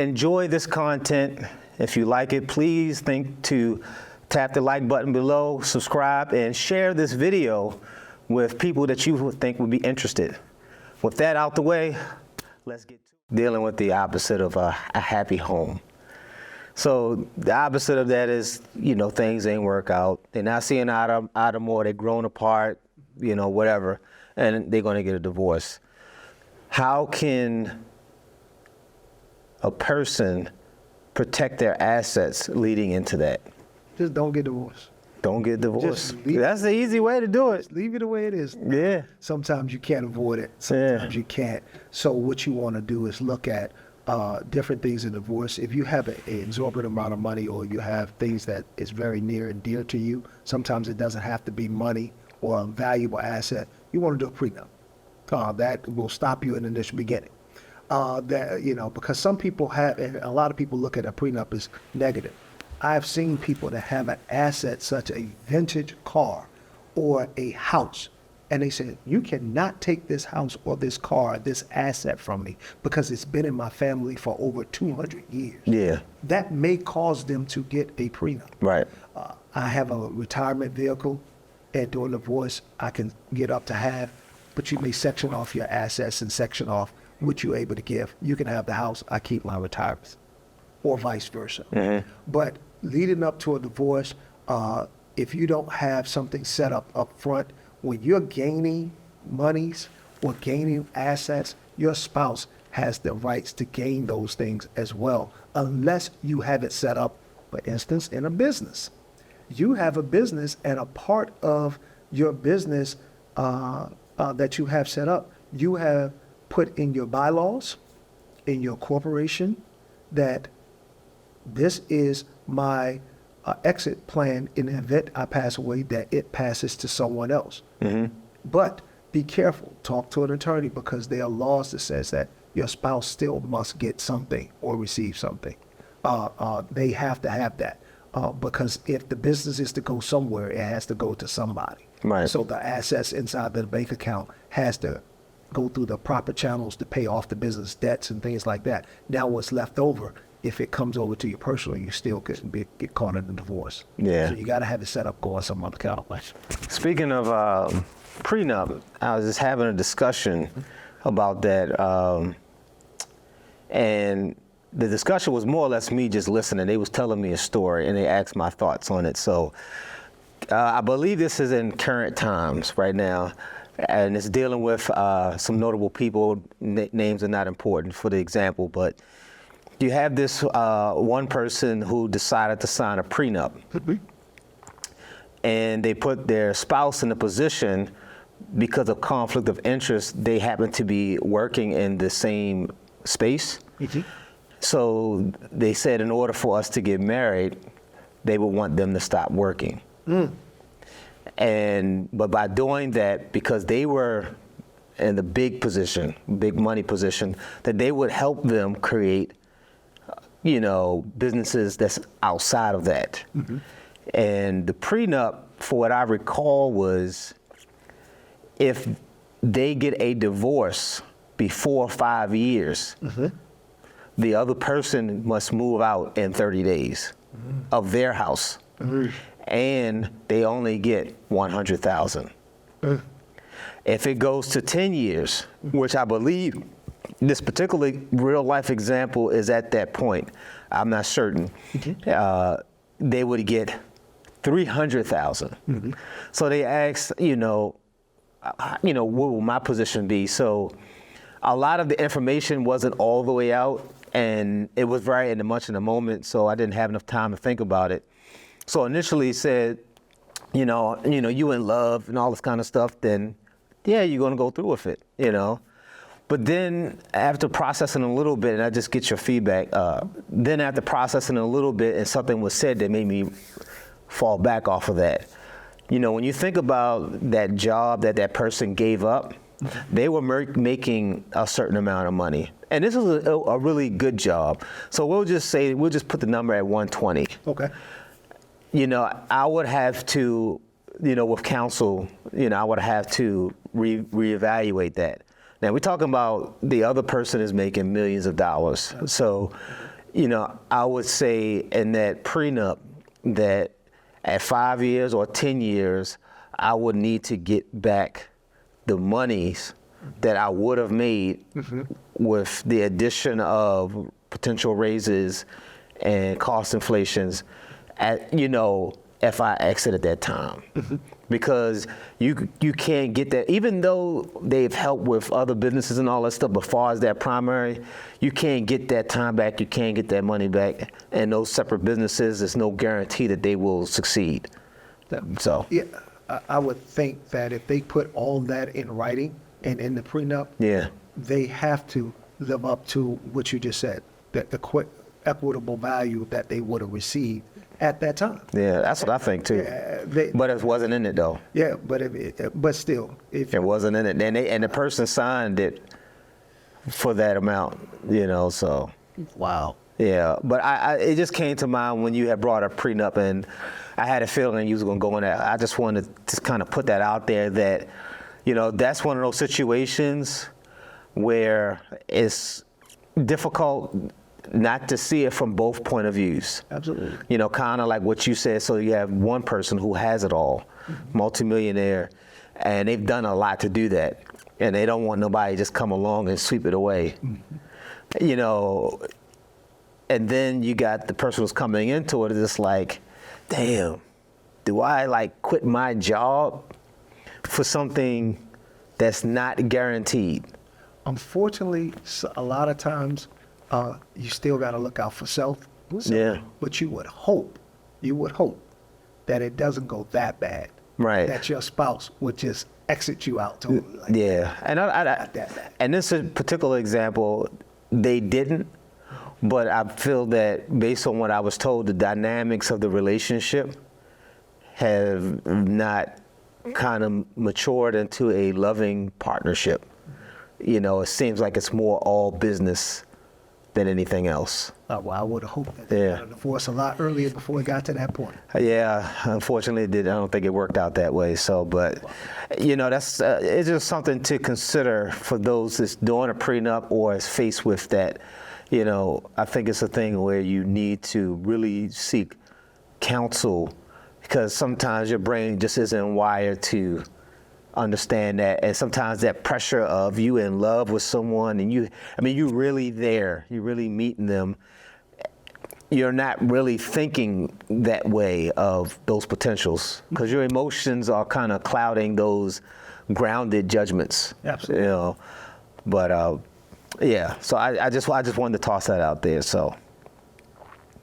enjoy this content, if you like it, please think to tap the like button below, subscribe, and share this video with people that you would think would be interested. With that out the way, let's get to dealing with the opposite of a happy home. So the opposite of that is, things ain't work out. They're not seeing eye more, they're growing apart, whatever, and they're gonna get a divorce. How can a person protect their assets leading into that? Just don't get divorced. Don't get divorced. That's the easy way to do it. Just leave it the way it is. Yeah. Sometimes you can't avoid it. Sometimes you can't. So what you want to do is look at different things in divorce. If you have an exorbitant amount of money, or you have things that is very near and dear to you, sometimes it doesn't have to be money or a valuable asset. You want to do a prenup. That will stop you in the initial beginning. Because some people have, and a lot of people look at a prenup as negative. I've seen people that have an asset such a vintage car or a house, and they said, you cannot take this house or this car, this asset from me, because it's been in my family for over 200 years. Yeah. That may cause them to get a prenup. Right. I have a retirement vehicle, and during divorce, I can get up to half, but you may section off your assets and section off what you're able to give. You can have the house, I keep my retirement, or vice versa. Mm-hmm. But leading up to a divorce, if you don't have something set up front, when you're gaining monies or gaining assets, your spouse has the rights to gain those things as well, unless you have it set up, for instance, in a business. You have a business, and a part of your business that you have set up, you have put in your bylaws, in your corporation, that this is my exit plan in the event I pass away, that it passes to someone else. Mm-hmm. But be careful, talk to an attorney, because there are laws that says that your spouse still must get something or receive something. They have to have that, because if the business is to go somewhere, it has to go to somebody. Right. So the assets inside the bank account has to go through the proper channels to pay off the business debts and things like that. Now what's left over, if it comes over to you personally, you still get caught in the divorce. Yeah. So you got to have it set up going some other kind of way. Speaking of prenup, I was just having a discussion about that, and the discussion was more or less me just listening. They was telling me a story, and they asked my thoughts on it. So I believe this is in current times right now, and it's dealing with some notable people. Names are not important for the example, but you have this one person who decided to sign a prenup. Could be. And they put their spouse in a position, because of conflict of interest, they happen to be working in the same space. Mm-hmm. So they said in order for us to get married, they would want them to stop working. Mm. But by doing that, because they were in the big position, big money position, that they would help them create businesses that's outside of that. Mm-hmm. And the prenup, for what I recall, was if they get a divorce before 5 years, mm-hmm. the other person must move out in 30 days mm-hmm. of their house. Mm-hmm. And they only get $100,000. Mm-hmm. If it goes to 10 years, mm-hmm. which I believe this particular real life example is at that point, I'm not certain, mm-hmm. They would get $300,000. Mm-hmm. So they asked, what will my position be? So a lot of the information wasn't all the way out, and it was very much in the moment, so I didn't have enough time to think about it. So initially it said, you in love and all this kind of stuff, then yeah, you're gonna go through with it, But then after processing a little bit, and I just get your feedback, then after processing a little bit and something was said that made me fall back off of that. When you think about that job that person gave up, they were making a certain amount of money. And this is a really good job. So we'll just put the number at 120. Okay. I would have to, with counsel, I would have to reevaluate that. Now we're talking about the other person is making millions of dollars. So I would say in that prenup that at 5 years or 10 years, I would need to get back the monies that I would have made with the addition of potential raises and cost inflations if I exit at that time. Because you can't get that, even though they've helped with other businesses and all that stuff, but far as that primary, you can't get that time back, you can't get that money back. And those separate businesses, there's no guarantee that they will succeed. So, Yeah, I would think that if they put all that in writing and in the prenup, yeah, they have to live up to what you just said, that the equitable value that they would have received at that time. yeah, that's what I think too. But it wasn't in it though. Yeah, but still, if It wasn't in it. And the person signed it for that amount, so. wow, Yeah, but it just came to mind when you had brought up prenup, and I had a feeling you was going to go in there. I just wanted to kind of put that out there that, that's one of those situations where it's difficult not to see it from both point of views. absolutely. Kind of like what you said. So you have one person who has it all, multimillionaire, and they've done a lot to do that, and they don't want nobody to just come along and sweep it away. And then you got the person who's coming into it, it's like, damn, do I quit my job for something that's not guaranteed? Unfortunately, a lot of times, you still got to look out for self. Yeah. But you would hope that it doesn't go that bad. Right. That your spouse would just exit you out totally. Like, Yeah, and not that bad. and this is a particular example, they didn't, but I feel that based on what I was told, the dynamics of the relationship have not kind of matured into a loving partnership. It seems like it's more all business than anything else. Well, I would have hoped that they got a divorce a lot earlier before it got to that point. Yeah, unfortunately, I don't think it worked out that way. So, but that's it's just something to consider for those that's doing a prenup or is faced with that. I think it's a thing where you need to really seek counsel, because sometimes your brain just isn't wired to understand that, and sometimes that pressure of you in love with someone and you're really there, you're really meeting them, you're not really thinking that way of those potentials, because your emotions are kind of clouding those grounded judgments. Absolutely. But yeah, so I just wanted to toss that out there. So